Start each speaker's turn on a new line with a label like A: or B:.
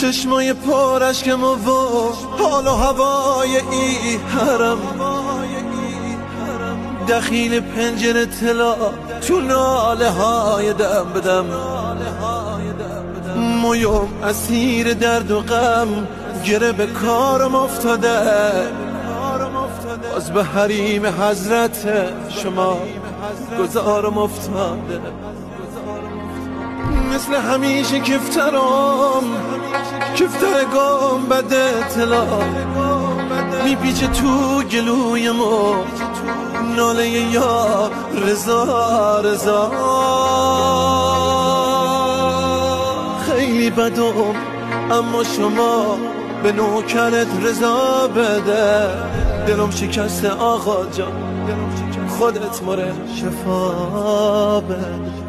A: چشمای پر اشکم و حال و هوای ای حرم، دخیل پنجره طلا تو ناله های دم بدم، مویم اسیر درد و غم گره به کارم افتاده، باز به حریم حضرت شما گذارم افتاده. مثل همیشه کفترم کفتر گنبد طلا میپیچه تو گلویم و ناله یا رضا رضا. خیلی بدم اما شما به نوکرت رضا بده، دلم شکسته آقا جان خودت مره شفا بده.